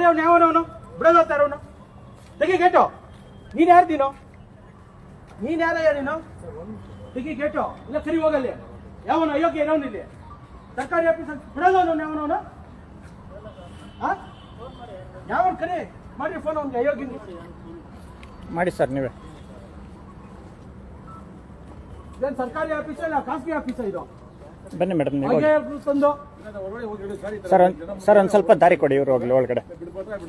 ಅವ್ನು ಯಾವನವನು ಬಿಡೋದಾರವನು ತೆಗಿ ಗೇಟು. ನೀನು ಯಾರು ನೀನು? ನೀನು ಯಾರಯ್ಯ ನೀನು? ತೆಗಿ ಗೇಟು. ಇಲ್ಲ ಕರಿ ಹೋಗಲ್ಲಿ. ಯಾವನು ಅಯೋಗ್ಯ ಇರೋನು ಇಲ್ಲಿ ಸರ್ಕಾರಿ ಆಫೀಸ್ ಬಿಡೋದವನು ಯಾವನವನು? ಯಾವನು ಕರಿ ಮಾಡ್ರಿ ಫೋನ್ ಅವ್ನಿಗೆ ಅಯೋಗ್ಯ ಮಾಡಿ ಸರ್ ನೀವೇ. ಇದೇನು ಸರ್ಕಾರಿ ಆಫೀಸ ಇಲ್ಲ ಖಾಸಗಿ ಆಫೀಸ ಇದು? ಬನ್ನಿ ಮೇಡಮ್ ನೀವು ತಂದು ಸರ್ ಒಂದು ಸ್ವಲ್ಪ ದಾರಿ ಕೊಡಿ ಇವರು ಹೋಗ್ಲಿ ಒಳಗಡೆ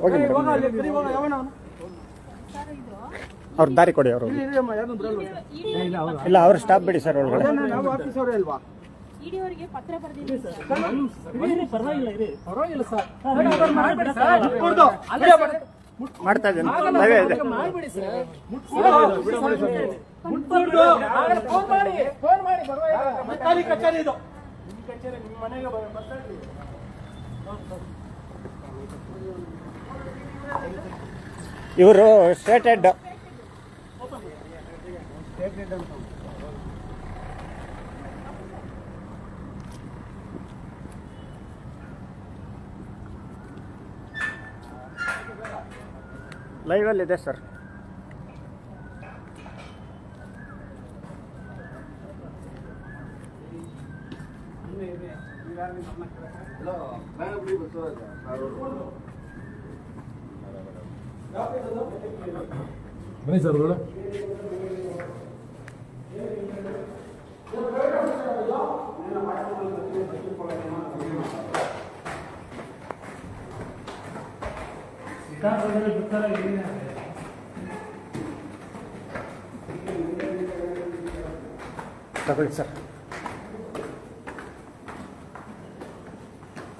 ಹೋಗಿ ಮೇಡಮ್. ಅವ್ರ ದಾರಿ ಕೊಡಿ ಅವರು. ಇಲ್ಲ ಅವ್ರ ಸ್ಟಾಪ್ ಬಿಡಿ ಸರ್ ಒಳಗಡೆ. ಮಾಡ್ತಾ ಇದ್ದೀನಿ ಕಚೇರಿ ಇದು. ಇವರು ಸ್ಟೇಟ್ ಹೆಡ್. ಲೈವಲ್ಲಿ ಇದೆ ಸರ್. ಬನ್ನಿ ಸರ್ ಒಳಗಡೆ. ತಗೊಳ್ಳಿ ಸರ್.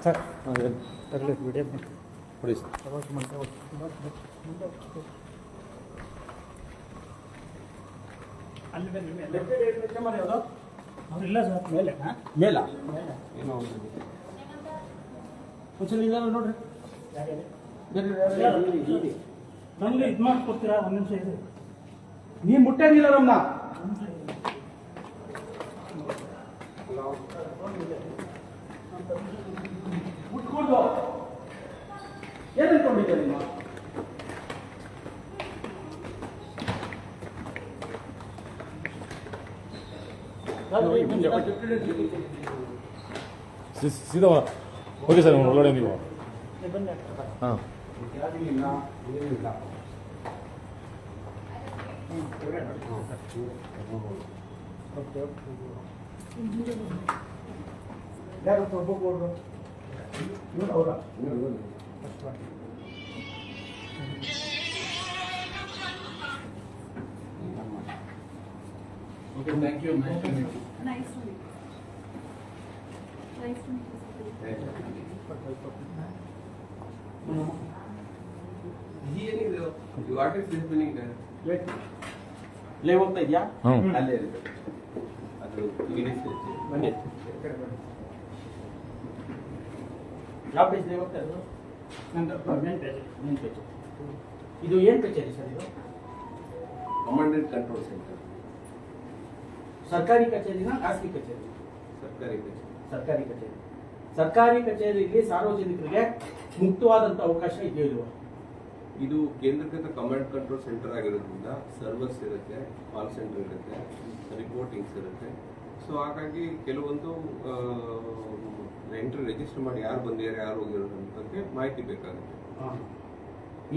ಸರ್ ತಗೊಳ್ಳಿ ವಿಡಿಯೋ ಕೊಡಿ ಸರ್. ಅವ್ರಿಲ್ಲ ಸರ್ ಮೇಲೆ ಮೇಲ ಒಂದ್ಸಲ ನೋಡ್ರಿ ನಮ್ಗೆ ಇದು ಮಾಡ್ಕೊಡ್ತೀರಾ? ಒಂದು ನಿಮಿಷ ಇದೆ. ನೀ ಮುಟ್ಟೇನಿಲ್ಲ ನಮ್ಮನ್ನ. ಮುಟ್ಕೊಂಡು ಏನು ಅನ್ಕೊಂಡಿದ್ದೆ ನಿಮ್ಮ? ಸೀದಾ ಓಕೆ ಸರ್ ಒಳಗಡೆ ನೀವು. ಹಾಂ ಯಾರು ಒಬ್ಬರು ಅವರ Okay, thank you. Nice to meet you. Nice to meet you. Nice to meet you. What is happening there? ಲೇ ಹೋಗ್ತಾ ಇದೆಯಾ? ಅಲ್ಲೇ ಇದೆ. ಅದು ಇಂಗ್ಲಿಷ್ ಬನ್ನಿ. ಯಾವ ಪೇಜ್ ಲೇ ಹೋಗ್ತಾ ಇರೋದು? ನಂದು ಮೇನ್ ಪೇಜ್. ಇದು ಏನು ಕಚೇರಿ ಸರ್ ಇದು? Commandant control centre. ಸರ್ಕಾರಿ ಕಚೇರಿನ ಖಾಸಗಿ ಕಚೇರಿ? ಸರ್ಕಾರಿ ಕಚೇರಿ. ಸರ್ಕಾರಿ ಕಚೇರಿ. ಸರ್ಕಾರಿ ಕಚೇರಿಯಲ್ಲಿ ಸಾರ್ವಜನಿಕರಿಗೆ ಮುಕ್ತವಾದಂಥ ಅವಕಾಶ ಇದೆಯೋ ಇಲ್ವಾ? ಇದು ಕೇಂದ್ರೀಕೃತ ಕಮಾಂಡ್ ಕಂಟ್ರೋಲ್ ಸೆಂಟರ್ ಆಗಿರೋದ್ರಿಂದ ಸರ್ವರ್ಸ್ ಇರುತ್ತೆ, ಕಾಲ್ ಸೆಂಟರ್ ಇರುತ್ತೆ, ರಿಪೋರ್ಟಿಂಗ್ಸ್ ಇರುತ್ತೆ. ಸೊ ಹಾಗಾಗಿ ಕೆಲವೊಂದು ಎಂಟ್ರಿ ರಿಜಿಸ್ಟರ್ ಮಾಡಿ ಯಾರು ಬಂದಿದ್ದಾರೆ ಯಾರು ಹೋಗಿರೋದು ಅಂತ ಮಾಹಿತಿ ಬೇಕಾಗುತ್ತೆ.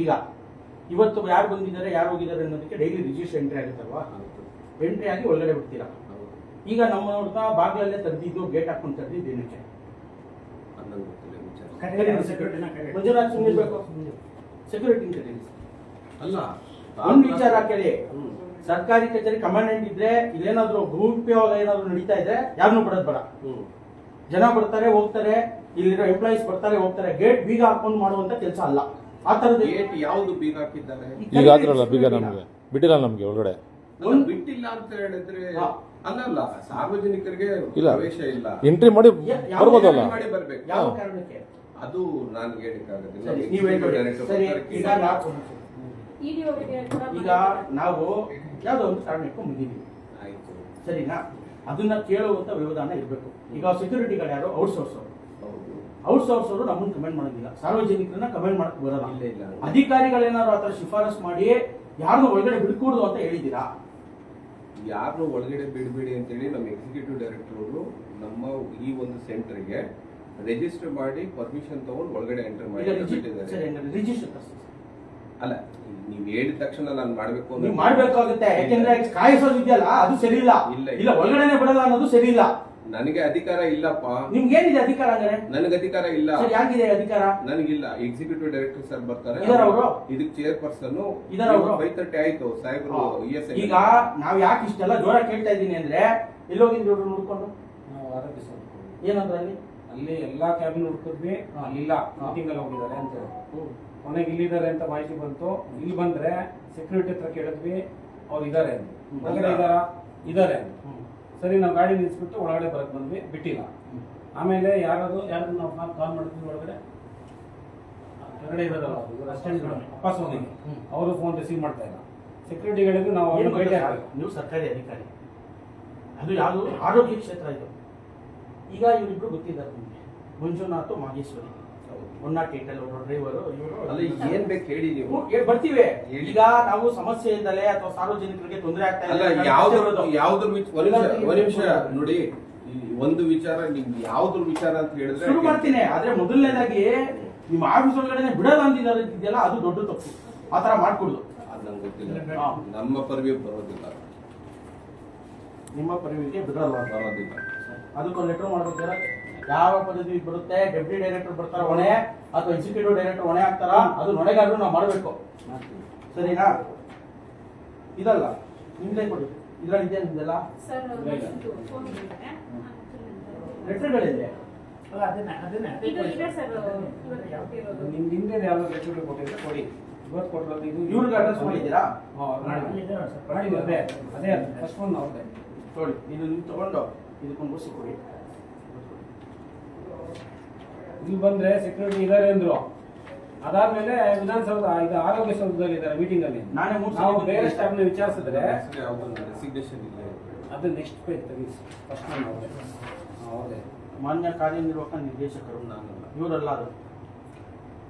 ಈಗ ಇವತ್ತು ಯಾರು ಬಂದಿದ್ದಾರೆ ಯಾರು ಹೋಗಿದ್ದಾರೆ ಅನ್ನೋದಕ್ಕೆ ಡೈಲಿ ರಿಜಿಸ್ಟರ್ ಎಂಟ್ರಿ ಆಗುತ್ತಲ್ವಾ? ಎಂಟ್ರಿ ಆಗಿ ಒಳಗಡೆ ಬಿಡ್ತೀರಾ. ಈಗ ನಮ್ಮ ನೋಡ್ತಾ ಬಾಗಿಲಲ್ಲೇ ತೆರೆದಿದ್ದು ಗೇಟ್ ಹಾಕೊಂಡು ತೆರೆದಿದ್ದು ಏನಕ್ಕೆ? ಮಂಜುನಾಥ್ ಸುಮ್ಮನಿರ್ಬೇಕು. ಸೆಕ್ಯೂರಿಟಿ ಅಲ್ಲ, ಒಂದು ವಿಚಾರ ಕೇಳಿ. ಸರ್ಕಾರಿ ಕಚೇರಿ ಕಮಾಂಡೆಂಟ್ ಇದ್ರೆ ಇಲ್ಲೇನಾದ್ರು ಭೂಪಯೋಗ ಏನಾದ್ರು ನಡೀತಾ ಇದ್ರೆ ಯಾರನ್ನೂ ಬಿಡೋದ್ ಬೇಡ. ಜನ ಬರ್ತಾರೆ ಹೋಗ್ತಾರೆ, ಇಲ್ಲಿರೋ ಎಂಪ್ಲಾಯೀಸ್ ಬರ್ತಾರೆ ಹೋಗ್ತಾರೆ. ಗೇಟ್ ಬೀಗ ಹಾಕೊಂಡು ಮಾಡುವಂತ ಕೆಲಸ ಅಲ್ಲ. ಆ ತರದ ಗೇಟ್ ಯಾವ್ದು ಬೀಗ ಹಾಕಿದ್ದಾರೆ? ಈಗ ಆದ್ರಲ್ಲ ಬೀಗ ನಮ್ಗೆ ಬಿಟ್ಟಿಲ್ಲ, ನಮ್ಗೆ ಒಳಗಡೆ ಬಿಟ್ಟಿಲ್ಲ ಅಂತ ಹೇಳಿದ್ರೆ ಅಲ್ಲಲ್ಲ, ಸಾರ್ವಜನಿಕರಿಗೆ ಇಲ್ಲ ಪ್ರವೇಶ ಇಲ್ಲ. ಎಂಟ್ರಿ ಮಾಡಿ ಬರ್ಬೋದಲ್ಲ? ಮಾಡಿ ಬರ್ಬೇಕು. ಯಾವ ಕಾರಣಕ್ಕೆ ಅದು ನಾನು ಹೇಳಿಕ್ಕಾಗೋದಿಲ್ಲ. ಈಗ ನಾವು ಯಾವ್ದೋ ಒಂದು ಕಾರಣ ಇಟ್ಕೊಂಡು ಬಂದಿದ್ದೀವಿ, ಆಯ್ತು, ಸರಿನಾ? ಅದನ್ನ ಕೇಳುವಂತ ವ್ಯವಧಾನ ಇರಬೇಕು. ಈಗ ಸೆಕ್ಯೂರಿಟಿಗಳು ಯಾರು ಔಟ್ಸೋರ್ಸ್ ಅವರು, ಔಟ್ಸೋರ್ಸ್ ಅವರು ನಮ್ಮನ್ನ ಕಮೆಂಟ್ ಮಾಡೋದಿಲ್ಲ, ಸಾರ್ವಜನಿಕರನ್ನ ಕಮೆಂಟ್ ಮಾಡಕ್ ಬರಲ್ಲ. ಇಲ್ಲ. ಅಧಿಕಾರಿಗಳೇನಾದ್ರು ಆತರ ಶಿಫಾರಸ್ ಮಾಡಿ ಯಾರನ್ನು ಒಳಗಡೆ ಬಿಡ್ಕೂಡ್ದು ಅಂತ ಹೇಳಿದ್ದೀರಾ? ಯಾರನ್ನು ಒಳಗಡೆ ಬಿಡಬೇಡಿ ಅಂತೇಳಿ ನಮ್ಮ ಎಕ್ಸಿಕ್ಯೂಟಿವ್ ಡೈರೆಕ್ಟರ್ ಅವರು ನಮ್ಮ ಈ ಒಂದು ಸೆಂಟರ್ಗೆ ರಿಜಿಸ್ಟರ್ ಮಾಡಿ ಪರ್ಮಿಷನ್ ತಗೊಂಡು ಒಳಗಡೆ ಎಂಟರ್ ಮಾಡಿ ಬಿಟ್ಟಿದ್ದಾರೆ. ರಿಜಿಸ್ಟರ್ ಅಲ್ಲ, ನೀವ್ ಹೇಳಿದ ತಕ್ಷಣ ನಾನು ಮಾಡ್ಬೇಕು ಅನ್ನೋದು- ನೀವು ಮಾಡ್ಬೇಕಾಗುತ್ತೆ, ಯಾಕೆಂದ್ರೆ ಕಾಯಿಸೋದು ಇದೆಯಲ್ಲ ಅದು ಸರಿ ಇಲ್ಲ. ಇಲ್ಲ. ಇಲ್ಲ ಒಳಗಡೆನೆ ಬಿಡಲ್ಲ ಅನ್ನೋದು ಸರಿ ಇಲ್ಲ. ನನಗೆ ಅಧಿಕಾರ ಇಲ್ಲಪ್ಪ, ನಿಮ್ಗೆ ಏನಿದೆ ಅಧಿಕಾರ ಹಂಗಾರೆ? ನನಗೆ ಅಧಿಕಾರ ಇಲ್ಲ. ಸರ್ ಯಾಕಿದೆ ಅಧಿಕಾರ? ನನಗಿಲ್ಲ. ಎಕ್ಸಿಕ್ಯೂಟಿವ್ ಡೈರೆಕ್ಟರ್ ಸರ್ ಬರ್ತಾರೆ, ಇದಾರ ಅವರು? ಇದಕ್ಕೆ ಚೇರ್ಪರ್ಸನ್ ಇದಾರ ಅವರು? 5:30 ಆಯ್ತು ಸಾಹೇಬ್ರು. ESI ಈಗ ನಾವ್ ಯಾಕೆ ಇಷ್ಟೆಲ್ಲ ಜೋರ ಕೇಳ್ತಾ ಇದ್ದೀನಿ ಅಂದ್ರೆ ಎಲ್ಲೋಗಿದ್ರು ಇವ್ರು ನೋಡ್ಕೊಂಡು ನಾವು ಆರೋಗ್ಯ ಸಮಿತಿ ಏನಂದ್ರೆ ಅಲ್ಲಿ ಅಲ್ಲಿ ಎಲ್ಲಾ ಕ್ಯಾಬಿನ್ ಹುಡುಕಿದ್ವಿ, ಅಲ್ಲಿಲ್ಲ, ಮೀಟಿಂಗ್ ಅಲ್ಲಿ ಹೋಗಿದ್ದಾರೆ ಅಂತ ಹೇಳಿ. ಕೊನೆಗೆ ಇಲ್ಲಿದ್ದಾರೆ ಅಂತ ಮಾಹಿತಿ ಬಂತು. ಇಲ್ಲಿ ಬಂದ್ರೆ ಸೆಕ್ಯೂರಿಟಿ ಹತ್ರ ಕೇಳಿದ್ವಿ, ಅವ್ರು ಇದಾರೆ ಅಂತ. ಒಳಗಡೆ ಇದಾರೆ ಅಂತ. ಸರಿ, ನಾವು ಗಾಡಿ ನಿಲ್ಸ್ಬಿಟ್ಟು ಒಳಗಡೆ ಬರಕ್ ಬಂದ್ವಿ, ಬಿಟ್ಟಿಲ್ಲ. ಆಮೇಲೆ ಯಾರಾದ್ರು ನಾವು ಕಾಲ್ ಮಾಡಿದ್ವಿ ಒಳಗಡೆ, ಹೊರಗಡೆ ಇರೋದಲ್ಲ ಅಸಿಸ್ಟೆಂಟ್ಗಳು ಅಪ್ಪ ಸೋನಿಗೆ, ಅವರು ಫೋನ್ ರಿಸೀವ್ ಮಾಡ್ತಾ ಇಲ್ಲ. ಸೆಕ್ಯೂರಿಟಿಗಳಿಗೂ ನಾವು ಏನ್ ಅವ್ರನ್ನ ಭೇಟಿ ಗೊತ್ತಾ? ಆಗ್ಬೇಕು. ನೀವು ಸರ್ಕಾರಿ ಅಧಿಕಾರಿ, ಅದು ಯಾವುದು ಆರೋಗ್ಯ ಕ್ಷೇತ್ರ ಇದು. ಈಗ ಇವರಿಬ್ರು ಗೊತ್ತಿದ್ದಾರೆ ನಿಮ್ಗೆ, ಮಂಜುನಾಥ್ ಮಾಗೇಶ್ವರಿ, 108 ಡ್ರೈವರು ಅಲ್ಲ, ಏನ್ ಬೇಕು ಹೇಳಿ ನೀವು. ಬರ್ತೀವಿ. ಹೇಳಿ. ಈಗ ನಾವು ಸಮಸ್ಯೆ ಇದ್ದಲೆ ಅಥವಾ ಸಾರ್ವಜನಿಕರಿಗೆ ತೊಂದರೆ ಆಗ್ತಾ ಅಲ್ಲ, ಇದೆ ಯಾವ್ದ್ರ ನಿಮಿಷ ನೋಡಿ, ಈ ಒಂದು ವಿಚಾರ ನಿಮ್ಗೆ ಯಾವ್ದ್ರ ವಿಚಾರ ಅಂತ ಹೇಳಿದ್ರೆ ಶುರು ಮಾಡ್ತೀನಿ. ಆದ್ರೆ ಮೊದಲನೇದಾಗಿ ನಿಮ್ಮ ಆಫೀಸ್ ಒಳಗಡೆ ಬಿಡಲ್ಲ ಅಂತಿದೆಯಲ್ಲ, ಅದು ದೊಡ್ಡ ತಪ್ಪು. ಆತರ ಮಾಡ್ಕೊಡುದು ಅದ್ ನಂಗೆ ಗೊತ್ತಿಲ್ಲ. ಹಾ. ನಮ್ಮ ಪರ್ವ್ಯೂ ಬರೋದಿಲ್ಲ. ನಿಮ್ಮ ಪರಿವಿಗೆ ಬಿಡಲ್ಲ. ಬರೋದಿಲ್ಲ. ಅದಕ್ಕೊಂದು ಲೆಟರ್ ಮಾಡ್ಬೇಕಾದ್ರೆ ಯಾವ ಪದವಿ ಬರುತ್ತೆ, ಡೆಪ್ಯೂಟಿ ಡೈರೆಕ್ಟರ್ ಬರ್ತಾರ ಹೊಣೆ ಅಥವಾ ಎಕ್ಸಿಕ್ಯೂಟಿವ್ ಡೈರೆಕ್ಟರ್ ಹೊಣೆ ಆಗ್ತಾರ, ಅದು ಹೊಣೆಗಾರರು ನಾವು ಮಾಡಬೇಕು. ಸರಿನಾ? ಇದಲ್ಲ ನಿಮ್ದೇ ಕೊಡಿ, ಇದ್ರಲ್ಲಿ ಇದೆ ನಿಮ್ದೆಲ್ಲ ಸರ್ ಫೋನ್ ಮಾಡಿದ್ದಾರೆ. ಲೆಟರ್ಗಳಿದೆ. ಇದು ಇದೆ ಸರ್, ಇವತ್ತು ಕೊಟ್ಟಿರೋದು. ನಿಮ್ಗೆ ಹಿಂದೆ ಯಾವ್ದೋ ಸೆಕ್ಯೂರಿಟಿ ಕೊಟ್ಟಿದ್ರೆ ಕೊಡಿ. ಇವತ್ತು ಕೊಟ್ಟಿರೋದು ಇದು. ಇವ್ರಿಗೆ ಅಡ್ರೆಸ್ ಮಾಡಿದ್ದೀರಾ? ಮಾಡಿದ್ವಿ. ಅದೇ ಫಸ್ಟ್ ಒನ್ ಅವ್ರದ್ದೇ. ನೋಡಿ, ಇದು ನೀವು ತಗೊಂಡು ಇದಕ್ಕೊಂದು ಬಸ್ ಕೊಡಿ. ಇಲ್ಲಿ ಬಂದ್ರೆ ಸೆಕ್ಯೂರಿಟಿ ಇದಾರೆ ಅಂದ್ರು. ಅದಾದ್ಮೇಲೆ ವಿಧಾನಸೌಧ ಇದು ಆರೋಗ್ಯ ಸೌಧದಲ್ಲಿ ಇದ್ದಾರೆ ಮೀಟಿಂಗ್ ಅಲ್ಲಿ. ನಾನೇ ಮೂರು ನಾವು ಸಲ ಬೇರೆ ಸ್ಟಾಫ್ ನ ವಿಚಾರಿಸಿದ್ರೆ ರೆಸಿಗ್ನೇಷನ್ ಇಲ್ಲ. ಅದು ನೆಕ್ಸ್ಟ್ ಪೇಜ್ ತೆಗಿಸಿ. ಫಸ್ಟ್ ಒನ್ ಅವ್ರದೇ. ಮಾನ್ಯ ಕಾರ್ಯನಿರ್ವಾಹಕ ನಿರ್ದೇಶಕರು ನಾನಲ್ಲ, ಇವರಲ್ಲ. ಅದು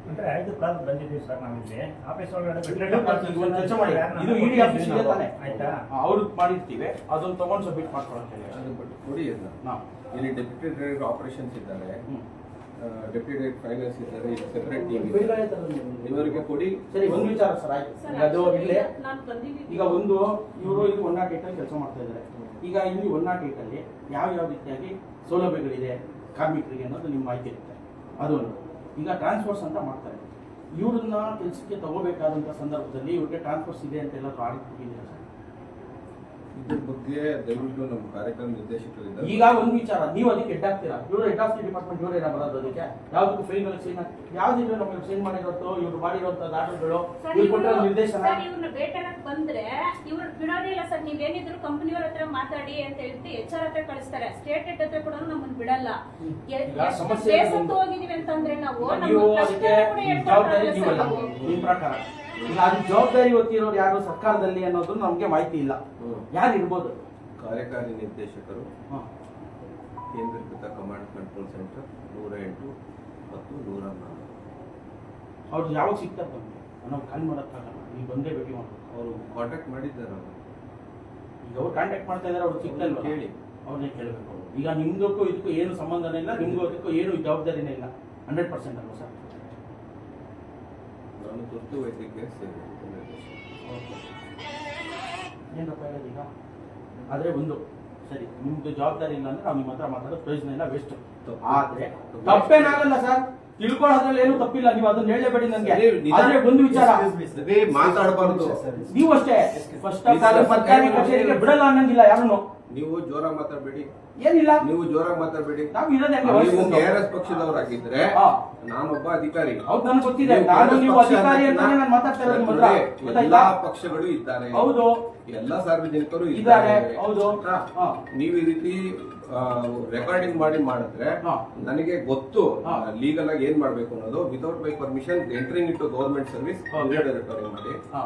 ಅಂದ್ರೆ 5 ಕಾಲ್ ಬಂದಿದ್ದೀವಿ ಸರ್ ನಾವಿಲ್ಲಿ ಆಫೀಸ್ ಒಳಗಡೆ ಈಗ ಒಂದು ಕೆಲಸ ಮಾಡಿ, ಇದು ಇಡಿ ಆಫೀಸ್ ಇದೆ ತಾನೆ, ಆಯ್ತಾ? ಅವ್ರು ಮಾಡಿರ್ತೀವಿ, ಅದನ್ನ ತಗೊಂಡು ಸಬ್ಮಿಟ್ ಮಾಡ್ಕೊಳಕ್ಕೆ ಕೊಡಿ ಅದನ್ನ. ನಾವು ಇಲ್ಲಿ ಡೆಪ್ಯೂಟಿ ಡೈರೆಕ್ಟರ್ ಆಪರೇಷನ್ಸ್ ಇದ್ದಾರೆ, ಡೆಪ್ಯೂಟಿ ಡೈರೆಕ್ಟರ್ ಫೈನಾನ್ಸ್ ಇದ್ದಾರೆ, ಇದು ಸೆಪರೇಟ್ ಟೀಮ್ ಇದೆ. ಇವರಿಗೆ ಕೊಡಿ. ಸರಿ, ಒಂದು ವಿಚಾರ ಸರ್, ಆಯ್ತು. ಸರ್, ಈಗ ಅದು ಇಲ್ಲೇ ನಾನು ಬಂದಿದ್ದೀನಿ. ಈಗ ಒಂದು ಇವರು ಇಲ್ಲಿ 108 ಅಲ್ಲಿ ಕೆಲಸ ಮಾಡ್ತಾ ಇದ್ದಾರೆ. ಈಗ ಇಲ್ಲಿ 108 ಅಲ್ಲಿ ಯಾವ ರೀತಿಯಾಗಿ ಸೌಲಭ್ಯಗಳಿದೆ ಕಾರ್ಮಿಕರಿಗೆ ಅನ್ನೋದು ನಿಮ್ಮ ಮಾಹಿತಿ ಇರುತ್ತೆ. ಅದೊಂದು. ಈಗ ಟ್ರಾನ್ಸ್ಫರ್ಸ್ ಅಂತ ಮಾಡ್ತಾರೆ, ಇವ್ರನ್ನ ಕೆಲಸಕ್ಕೆ ತಗೋಬೇಕಾದಂತ ಸಂದರ್ಭದಲ್ಲಿ ಇವ್ರಿಗೆ ಟ್ರಾನ್ಸ್ಫರ್ಸ್ ಇದೆ ಅಂತ ಎಲ್ಲ ಆಡಿಟ್ ಕೊಟ್ಟಿದ್ದೀರಾ ಸರ್? ಇದ್ರ ಬಗ್ಗೆ ದಯವಿಟ್ಟು ನಮ್ಮ ಕಾರ್ಯಕ್ರಮ ನಿರ್ದೇಶಕರಿದ್ದಾರೆ. ಈಗ ಒಂದು ವಿಚಾರ, ನೀವು ಅದಕ್ಕೆ ಹೆಡ್ ಆಗ್ತೀರಾ, ಇವರು ಹೆಡ್ ಆಫ್ ದಿ ಡಿಪಾರ್ಟ್ಮೆಂಟ್ ಇವರೇನ ಬರೋದು ಅದಕ್ಕೆ? ಯಾವ್ದಕ್ಕೂ ಫೈಲ್ಗಳಿಗೆ ಸೈನ್ ಯಾವ್ದಿದ್ರು ನಮಗೆ ಸೈನ್ ಮಾಡಿರೋದು, ಇವ್ರು ಮಾಡಿರುವಂತದ್ದು ಆರ್ಡರ್ಗಳು, ಸರ್, ಇವ್ರು ಕೊಟ್ಟಿರೋ ನಿರ್ದೇಶನ. ಸರ್, ಇವ್ರನ್ನ ಬೇಟೆನಕ್ ಬಂದ್ರೆ ಇವ್ರು ಬಿಡೋದೇ ಇಲ್ಲ ಸರ್. ನೀವೇನಿದ್ರು ಕಂಪನಿಯವ್ರ ಹತ್ರ ಮಾತಾಡಿ ಅಂತ ಹೇಳ್ಬಿಟ್ಟು HR ಹತ್ರ ಕಳಿಸ್ತಾರೆ, ಸ್ಟೇಟ್ ಹೆಡ್ ಹತ್ರ ಕೂಡ ನಮ್ಮನ್ನ ಬಿಡಲ್ಲ. ಈಗ ಸಮಸ್ಯೆ ಬೇಸತ್ತು ಹೋಗಿದೀವಿ ಅಂತಂದ್ರೆ ನಾವು ನಮ್ಮ ನೀವು ಕಷ್ಟನ ಅದಕ್ಕೆ ಕೂಡ ಜವಾಬ್ದಾರಿ ಹೇಳ್ಕೊಡ್ತಾರಲ್ಲ ನೀವಲ್ಲ, ಸರ್ ನಾವು. ನಿಮ್ ಪ್ರಕಾರ. ಈಗ ಅದು ಜವಾಬ್ದಾರಿ ಹೊತ್ತಿರೋರು ಯಾರು ಸರ್ಕಾರದಲ್ಲಿ ಅನ್ನೋದು ನಮ್ಗೆ ಮಾಹಿತಿ ಇಲ್ಲ. ಯಾರು ಇರ್ಬೋದು? ಕಾರ್ಯಕಾರಿ ನಿರ್ದೇಶಕರು, ಹ. ಕೇಂದ್ರೀಕೃತ ಕಮಾಂಡ್ ಕಂಟ್ರೋಲ್ ಸೆಂಟರ್ 108 ಮತ್ತು 104. ಅವ್ರು ಯಾವಾಗ ಸಿಗ್ತಾರೆ ನಮ್ಗೆ? ನಾವು ಕಾಲ್ ಮಾಡೋಕ್ಕಾಗಲ್ಲ, ನೀವು ಬಂದೇ ಭೇಟಿ ಮಾಡ್ಬೇಕು. ಅವರು ಕಾಂಟ್ಯಾಕ್ಟ್ ಮಾಡಿದ್ದಾರೆ ಅವರು. ಈಗ ಅವ್ರು ಕಾಂಟ್ಯಾಕ್ಟ್ ಮಾಡ್ತಾ ಇದಾರೆ, ಅವ್ರು ಸಿಗ್ತಲ್ವ? ಕೇಳಿ. ಅವ್ರನ್ನೇ ಕೇಳಬೇಕು. ಈಗ ನಿಮ್ದಕ್ಕೂ ಇದಕ್ಕೂ ಏನು ಸಂಬಂಧನೇ ಇಲ್ಲ, ನಿಮ್ಗೂ ಅದಕ್ಕೂ ಏನು ಜವಾಬ್ದಾರಿನೇ ಇಲ್ಲ. 100% ಅಲ್ವಾ ಸರ್? ನಾನು ತುರ್ತು ವೈದ್ಯಕೀಯ ಸೇವೆ ಏನಪ್ಪ ಹೇಳೋದು ಈಗ? ಆದ್ರೆ ಒಂದು ಸರಿ, ನಿಮ್ದು ಜವಾಬ್ದಾರಿ ಇಲ್ಲ ಅಂದ್ರೆ ನಾವು ನಿಮ್ಮ ಹತ್ರ ಮಾತಾಡೋದು ಪ್ರಯೋಜನ ಇಲ್ಲ, ವೇಸ್ಟ್. ಆದ್ರೆ ತಪ್ಪೇನಾಗಲ್ಲ ಸರ್, ತಿಳ್ಕೊಳ್ಳೋದ್ರಲ್ಲಿ ಏನು ತಪ್ಪಿಲ್ಲ, ನೀವು ಅದನ್ನ ಹೇಳಲೇಬೇಡಿ ನನಗೆ. ಆದ್ರೆ ಒಂದು ವಿಚಾರ, ಮಾತಾಡಬಾರ್ದು. ನೀವು ಅಷ್ಟೇ ಫಸ್ಟ್ ಸರ್ಕಾರಿ ಕಚೇರಿಗೆ ಬಿಡಲ್ಲ ಅನ್ನಂಗಿಲ್ಲ ಯಾರನ್ನು. ನೀವು ಜೋರಾಗಿ ಮಾತಾಡಬೇಡಿ. ಏನಿಲ್ಲ, ನೀವು ಜೋರಾಗಿ ಮಾತಾಡಬೇಡಿ. ನಾವು ಇರೋದೇ ನೀವು ಹಂಗೆ. KRS ಪಕ್ಷದವರಾಗಿದ್ರೆ ಹಾ. ನಾನೊಬ್ಬ ಅಧಿಕಾರಿ. ಹೌದು, ನನಗೆ ಗೊತ್ತಿದೆ. ನಾನು ನೀವು ಅಧಿಕಾರಿ ಅಂತಾನೆ ನಾನು ಮಾತಾಡ್ತಾ ಇರೋದು ನಿಮ್ಮ ಹತ್ರ. ಎಲ್ಲಾ ಗೊತ್ತಾಯ್ತಾ? ಪಕ್ಷಗಳು ಇದ್ದಾರೆ. ಹೌದು, ಎಲ್ಲಾ ಸಾರ್ವಜನಿಕರು ಇದ್ದಾರೆ. ಹೌದು. ಹಾ. ನೀವು ಈ ರೀತಿ ರೆಕಾರ್ಡಿಂಗ್ ಮಾಡಿದ್ರೆ ಹಾ. ನನಗೆ ಗೊತ್ತು ಹಾ. ಲೀಗಲ್ ಆಗಿ ಏನ್ ಮಾಡ್ಬೇಕು ಅನ್ನೋದು. Without my permission entering into government service Okay. Recording ಮಾಡಿ ಹಾ.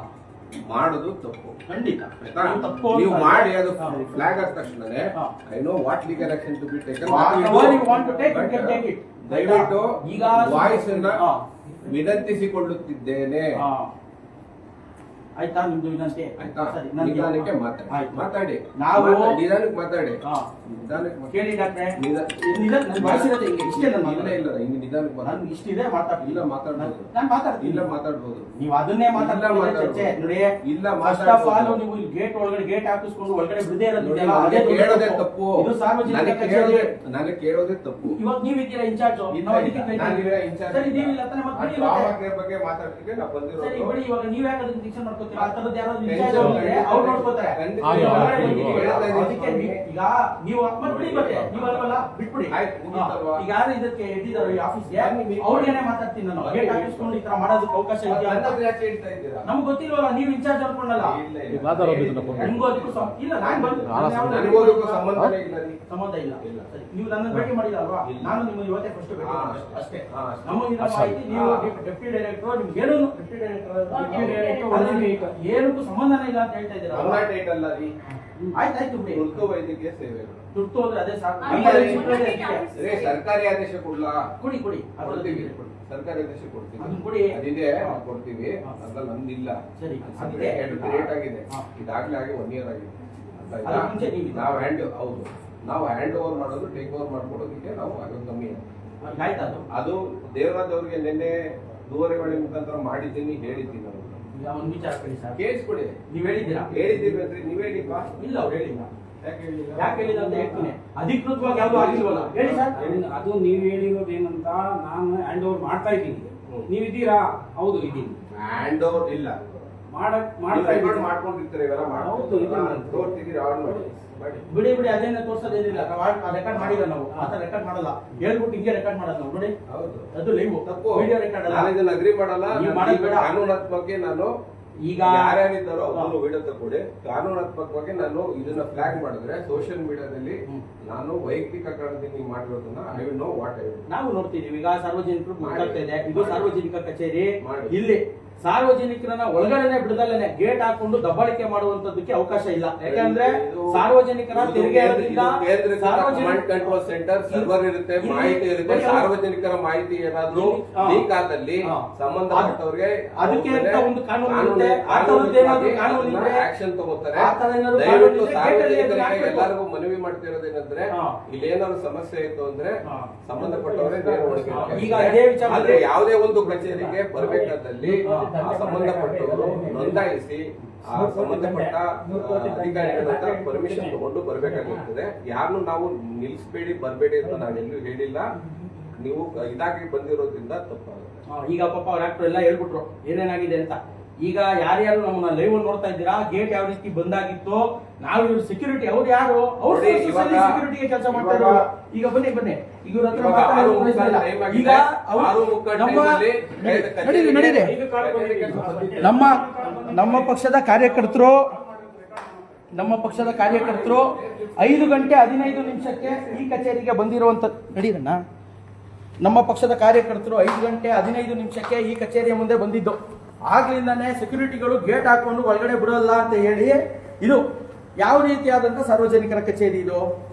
ಮಾಡೋದು ತಪ್ಪು. ಖಂಡಿತ ಆಯ್ತಾ? ನೀವು ತಪ್ಪು ನೀವು ಅಂತ ಮಾಡಿ ಅದು ಹಾ. ಫ್ಲಾಗ್ ಆದ ತಕ್ಷಣನೇ ಹಾ. I know what legal action to be taken. Whatever you want to take, you can take it. ದಯವಿಟ್ಟು ಈಗ ವಾಯ್ಸ್ ಅನ್ನ ಹಾ. ವಿನಂತಿಸಿಕೊಳ್ಳುತ್ತಿದ್ದೇನೆ. ಹಾ. ಆಯ್ತಾ ನಿಮ್ದು ವಿನಂತಿ? ಆಯ್ತಾ? ಸರಿ, ನನಗೆ- ನಿಧಾನಕ್ಕೆ ಆಯ್ತು. ಮಾತಾಡಿ. ನಾವು ನಿಧಾನಕ್ಕೆ ಮಾತಾಡಿ. ಹಾ. ನಿಧಾನಕ್ಕೆ ಮಾತಾಡಿ. ಕೇಳಿ ಡಾಕ್ಟ್ರೆ, ನಿಧಾನ- ನನ್ನ ವಾಯ್ಸಿರೋದು ಹಿಂಗೆ ಇಷ್ಟೇ ನನ್ನ ಇಲ್ಲ ಇಲ್ಲ ಹಿಂಗೆ ನಿಧಾನಕ್ಕೆ ಮಾತಾಡಿ. ನನ್ಗೆ ಇಷ್ಟಿದೆ ಮಾತಾಡ್ತೀನಿ. ಇಲ್ಲ ಮಾತಾಡ್ಬೋದು. ನಾನು ಮಾತಾಡ್ತೀನಿ. ಇಲ್ಲ ಮಾತಾಡ್ಬೋದು. ನೀವು ಅದನ್ನೇ ಮಾತಾಡ್ತಾ ಚರ್ಚೆ ನೋಡಿ. ಇಲ್ಲ ಫಸ್ಟ್ ಆಫ್ ಆಲ್ ಮಾತಾಡ್ಬೋದು. ನೀವು ಗೇಟ್ ಒಳಗಡೆ ಗೇಟ್ ಹಾಕಿಸ್ಕೊಂಡು ಒಳಗಡೆ ಬಿಡದೇ ಇರೋದು ನೋಡಿ, ಇದೆಯಲ್ಲ, ಅದೇ ನನಗೆ ದೊಡ್ಡ ಕೇಳೋದೇ ತಪ್ಪು. ತಪ್ಪು. ಇದು ಸಾರ್ವಜನಿಕ ನನಗೆ ಕಚೇರಿ. ಕೇಳೋದೇ ತಪ್ಪು. ಇವಾಗ ನೀವಿದ್ದೀರಾ ಇನ್ಚಾರ್ಜ್? ಇಲ್ಲ, ನಾನಿವೇ ಇನ್ಚಾರ್ಜ್. ಸರಿ, ನೀವಿಲ್ಲ ತಾನೇ, ಮತ್ತೆ ಬಿಡಿ ಮತ್ತೆ. ಟ್ರಾಮಾ ಕೇರ್ ಬಗ್ಗೆ ಮಾತಾಡ್ಲಿಕ್ಕೆ ನಾವು ಸರಿ ಬಂದಿರೋದು. ಬಿಡಿ, ಇವಾಗ ನೀವ್ ಯಾಕೆ ಅದನ್ನ ಟೆನ್ಷನ್ ಮಾಡ್ಕೊತೀರಾ? ಆ ಥರದ್ದು ಯಾರಾದ್ರು ಟೆನ್ಷನ್ ಇನ್ಚಾರ್ಜ್ ಅವ್ರಿದ್ರೆ ಅವ್ರು ನೋಡ್ಕೋತಾರೆ. ಖಂಡಿತ. ಆಯ್ತು, ನೀವು ಒಳಗಡೆ ಆಯ್ತು, ಬಂದಿದ್ದೀರಿ. ಹೇಳ್ತಾ ಇದ್ದೀನಿ. ಅದಕ್ಕೆ ಈಗ ನೀವು ಮತ್ತೆ ಬಿಡಿ ಮತ್ತೆ ನೀವು ಅಲ್ವಲ್ಲ ಬಿಟ್ಬಿಡಿ. ಆಯ್ತು, ಮುಗೀತಲ್ವಾ? ಈಗ ಯಾರು ಇದಕ್ಕೆ ಎದ್ದಿದಾರೋ ಈ ಆಫೀಸ್ಗೆ ಬನ್ನಿ. ಅವ್ರಿಗೇನೆ ಮಾತಾಡ್ತೀನಿ ನಾನು. ಗೇಟ್ ಹಾಕಿಸ್ಕೊಂಡು ಈ ತರ ಮಾಡೋದಕ್ಕೆ ಅವಕಾಶ ಇದೆಯಾ ಅಂತ ನನ್ನತ್ರ ಯಾಕೆ ಹೇಳ್ತಾ ಇದ್ದೀರಾ? ನಮ್ಗೆ ಗೊತ್ತಿಲ್ವಲ್ಲ, ನೀವು ಇನ್ಚಾರ್ಜ್ ಅನ್ಕೊಂಡಲ್ಲ. ಇಲ್ಲ, ಇಲ್ಲ. ಮಾತಾಡೋದು ಇದನ್ನ ಫೋನ್ ಮಾಡಿ. ನಿಮ್ಗೂ ಅದಕ್ಕೂ ಇಲ್ಲ, ನಾನು ಬಂದು ನನಗೂ ಅದಕ್ಕೂ ಸಂಬಂಧನೇ ಇಲ್ಲ ರೀ. ಸಂಬಂಧ ಇಲ್ಲ. ಇಲ್ಲ. ಸರಿ, ನೀವು ನನ್ನ ಭೇಟಿ ಮಾಡಿದಲ್ವಾ? ಇಲ್ಲ. ನಾನು ನಿಮ್ಮನ್ನು ಇವತ್ತೇ ಫಸ್ಟ್ ಭೇಟಿ ಹಾ, ಮಾಡಿದೆ. ಅಷ್ಟೇ. ಹಾ, ನಮಗಿರೋ ಅಷ್ಟೇ. ಮಾಹಿತಿ ನೀವು ಡೆಪ್ಯೂಟಿ ಡೈರೆಕ್ಟರ್ ನಿಮ್ಗೆ ಏನೂ ಡೆಪ್ಯೂಟಿ ಡೈರೆಕ್ಟರ್ ಏನಕ್ಕೂ ಸಂಬಂಧನೇ ಇಲ್ಲ ಅಂತ ಹೇಳ್ತಾ ಇದ್ದೀರಾ? ನನ್ನ ಟೈಟ್ ಅಲ್ಲ ರೀ. ಆಯ್ತಾಯ್ತು ಬಿಡಿ. ತುರ್ತು ವೈದ್ಯಕೀಯ ಸೇವೆಗಳು. ತುರ್ತು ಅಂದ್ರೆ ಅದೇ ಸಾಕು. ಇಲ್ಲ, ರೇ, ಸರ್ಕಾರಿ ಆದೇಶ ಕೊಡ್ಲಾ? ಕೊಡಿ ಕೊಡಿ ಕೊಡ್ತೀವಿ. ಸರ್ಕಾರಿ ಆದೇಶ ಕೊಡ್ತೀವಿ. ಅದನ್ನ ಕೊಡಿ. ಅದಿದೆ, ಕೊಡ್ತೀವಿ. ಅದ್ರಲ್ಲಿ ನಮ್ದಿಲ್ಲ. ಸರಿ, ಅದು ಅದಿದೆ. ಕ್ರಿಯೇಟ್ ಆಗಿದೆ. ಹಾ. ಇದಾಗ್ಲೇ ಆಗಿ 1 year ಆಗಿದೆ. ಅರ್ಥ ಆಯ್ತಾ? ಅದಕ್ಕೆ ಮುಂಚೆ ನೀವು ನಾವು ಹ್ಯಾಂಡ್ ಓವರ್ ಮಾಡೋದು, ಟೇಕ್ ಓವರ್ ಮಾಡ್ಕೊಡೋದಕ್ಕೆ ನಾವು ಆಗೋದು ಕಮ್ಮಿ. ಆಯ್ತು ಅದು. ಅದು ದೇವರಾಜ್ ಅವ್ರಿಗೆ ನಿನ್ನೆ ದೂರವಾಣಿ ಮುಖಾಂತರ ಮಾಡಿದ್ದೀನಿ, ಹೇಳಿದ್ದೀನಿ ಅವ್ರು. ಈಗ ಒಂದು ವಿಚಾರ ಕೇಳಿ ಸರ್. ಕೇಳಿಸ್ಕೊಡಿ. ನೀವ್ ಹೇಳಿದ್ದೀರಾ? ಹೇಳಿದ್ದೀವಿ ಅಂದ್ರೆ ನೀವ್ ಹೇಳಿಲ್ವಾ? ಇಲ್ಲ, ಅವ್ರು ಹೇಳಿಲ್ಲ. ಯಾಕೆ ಹೇಳಿಲ್ಲ? ಯಾಕೆ ಹೇಳಿಲ್ಲ ಅಂತ ಹೇಳ್ತೀನಿ. ಅಧಿಕೃತವಾಗಿ ಯಾವ್ದು ಆಗಿಲ್ವಲ್ಲ. ಹೇಳಿ ಸರ್. ಅದು ನೀವು ಹೇಳಿರೋದು ಏನಂತ, ನಾನು ಹ್ಯಾಂಡ್ ಓವರ್ ಮಾಡ್ತಾ ಇದ್ದೀನಿ. ಹ್ಮ್. ನೀವಿದ್ದೀರಾ? ಹೌದು, ಇದ್ದೀನಿ. ಹ್ಯಾಂಡ್ ಓವರ್ ಇಲ್ಲ. ಮಾಡ್ತಾ ಇದ್ದೀನಿ. ಮಾಡ್ಕೊಂಡಿರ್ತಾರೆ ಇವೆಲ್ಲ ಹೌದು, ಇದೆ. ತೋರ್ತಿದ್ದೀರಿ, ಆನ್ ಮಾಡಿ. ಬಿಡಿ ಬಿಡಿ, ಅದೇನ ತೋರ್ಸೋದೇನಿಲ್ಲ. ರೆಕಾರ್ಡ್ ಮಾಡಿಲ್ಲ ನಾವು. ಆತ ರೆಕಾರ್ಡ್ ಮಾಡಲ್ಲ. ಹೇಳ್ಬಿಟ್ಟು ಹಿಂಗೆ ರೆಕಾರ್ಡ್ ಮಾಡೋದು ನಾವು. ನೋಡಿ, ಹೌದು. ಅದು ಲೈವ್ ತಪ್ಪು. ವಿಡಿಯೋ ರೆಕಾರ್ಡ್ ಅಲ್ಲ. ನಾನು ಇದನ್ನ ಅಗ್ರಿ ಮಾಡಲ್ಲ. ನೀವು ಮಾಡೋದು ಬೇಡ. ಕಾನೂನಾತ್ಮಕ ನಾನು ಈಗ ಯಾರ್ಯಾರಿದ್ದಾರೋ ಅದನ್ನು ವಿಡಿಯೋ ತಗೊಳ್ಳಿ. ಕಾನೂನಾತ್ಮಕವಾಗಿ ನಾನು ಇದನ್ನ ಫ್ಲಾಗ್ ಮಾಡಿದ್ರೆ ಸೋಷಿಯಲ್ ಮೀಡಿಯಾದಲ್ಲಿ ನಾನು ವೈಯಕ್ತಿಕ ಕಾರಣದಿಂದ ನೀವು ಮಾಡಿರೋದನ್ನ I will know what I will. ನಾವು ನೋಡ್ತಿದೀವಿ. ಈಗ ಸಾರ್ವಜನಿಕರು ಮಾತಾಡ್ತಾ ಇದೆ. ಇದು ಸಾರ್ವಜನಿಕ ಕಚೇರಿ. ಮಾಡಿ. ಇಲ್ಲಿ ಸಾರ್ವಜನಿಕರನ್ನ ಒಳಗಡೆನೆ ಬಿಡದಲ್ಲೇ ಗೇಟ್ ಹಾಕೊಂಡು ದಬ್ಬಾಳಿಕೆ ಮಾಡುವಂತದ್ದಕ್ಕೆ ಅವಕಾಶ ಇಲ್ಲ. ಯಾಕಂದ್ರೆ ಸಾರ್ವಜನಿಕರ ತೆರಿಗೆ ಹಣದಿಂದ ಕಮಾಂಡ್ ಕಂಟ್ರೋಲ್ ಸೆಂಟರ್ ಸರ್ವರ್ ಇರುತ್ತೆ, ಮಾಹಿತಿ ಇರುತ್ತೆ. ಸಾರ್ವಜನಿಕರ ಮಾಹಿತಿ ಏನಾದ್ರೂ ಲೀಕ್ ಆದಲ್ಲಿ ಸಂಬಂಧಪಟ್ಟವ್ರಿಗೆ ಅದಕ್ಕೆ ಅಂತ ಒಂದು ಕಾನೂನು ಇರುತ್ತೆ. ಆ ಥರದ್ದೇನಾದ್ರೂ ಕಾನೂನು ಇದ್ರೆ ಆಕ್ಷನ್ ತಗೋತಾರೆ. ಆ ಥರ ಏನಾದ್ರು ದಯವಿಟ್ಟು ಕಾನೂನು ಇದ್ರೆ ಸಾರ್ವಜನಿಕರಿಗೆ ಹಾಕ್ಬೇಕು. ಎಲ್ಲರಿಗೂ ಮನವಿ ಮಾಡ್ತಿರೋದೇನಂದ್ರೆ ಇಲ್ಲಿ ಏನಾದ್ರು ಸಮಸ್ಯೆ ಇತ್ತು ಅಂದ್ರೆ ಸಂಬಂಧಪಟ್ಟವರೇ ನೇರ ಈಗ ಅದೇ ವಿಚಾರ ಆದ್ರೆ ಯಾವುದೇ ಒಂದು ಕಚೇರಿಗೆ ಬರಬೇಕಾದಲ್ಲಿ ಆ ಸಂಬಂಧಪಟ್ಟವರು ನೋಂದಾಯಿಸಿ ಆ ಸಂಬಂಧಪಟ್ಟ ಅಧಿಕಾರಿಗಳ ಹತ್ರ ಪರ್ಮಿಷನ್ ತಗೊಂಡು ಬರ್ಬೇಕಾಗಿರ್ತದೆ. ಯಾರನ್ನು ನಾವು ನಿಲ್ಲಿಸಬೇಡಿ ಬರ್ಬೇಡಿ ಅಂತ ನಾವೆಲ್ಲೂ ಹೇಳಿಲ್ಲ. ನೀವು ಇದಾಗಿ ಬಂದಿರೋದ್ರಿಂದ ತಪ್ಪಾಗುತ್ತೆ. ಈಗ ಪಾಪ ಅವ್ರ ಆಕ್ಟರ್ ಎಲ್ಲ ಹೇಳ್ಬಿಟ್ರು ಏನೇನಾಗಿದೆ ಅಂತ. ಈಗ ಯಾರ್ಯಾರು ನಮ್ಮನ್ನ ಲೈವ್ ನೋಡ್ತಾ ಇದ್ದೀರಾ, ಗೇಟ್ ಯಾವ ರೀತಿ ಬಂದಾಗಿತ್ತು, ನಾವು ಇವ್ರ ಸೆಕ್ಯೂರಿಟಿ ಅವ್ರು ಯಾರು, ಅವ್ರು ನೋಡಿ, ಇವಾಗ- ಸೆಕ್ಯೂರಿಟಿಗೆ ಕೆಲಸ ಮಾಡ್ತಾ ಇರೋ. ಈಗ ಬನ್ನಿ ಈಗ ಇವ್ರ ಹತ್ರ ಇವಾಗ ಮಾತಾಡೋದು 6:30 ಪ್ರಶ್ನೆ ಟೈಮ್ ಇಲ್ಲ. ಆಗಿದೆ. ಈಗ ಅವ್ರು 6:30 ನಮ್ಮ ಟೈಮಲ್ಲಿ ನಡೀರಿ, ನಡೀರಿ. ನಮ್ಮ ಪಕ್ಷದ ಕಾರ್ಯಕರ್ತರು 5 ಗಂಟೆ 15 ನಿಮಿಷಕ್ಕೆ ಈ ಕಚೇರಿಗೆ ಬಂದಿರುವಂತ ನಡೀರಣ್ಣ. ನಮ್ಮ ಪಕ್ಷದ ಕಾರ್ಯಕರ್ತರು 5 ಗಂಟೆ 15 ನಿಮಿಷಕ್ಕೆ ಈ ಕಚೇರಿಯ ಮುಂದೆ ಬಂದಿದ್ದು. ಆಗ್ಲಿಂದಾನೆ ಸೆಕ್ಯೂರಿಟಿಗಳು ಗೇಟ್ ಹಾಕೊಂಡು ಒಳಗಡೆ ಬಿಡೋಲ್ಲ ಅಂತ ಹೇಳಿ, ಇದು ಯಾವ ರೀತಿಯಾದಂತ ಸಾರ್ವಜನಿಕರ ಕಚೇರಿ ಇದು?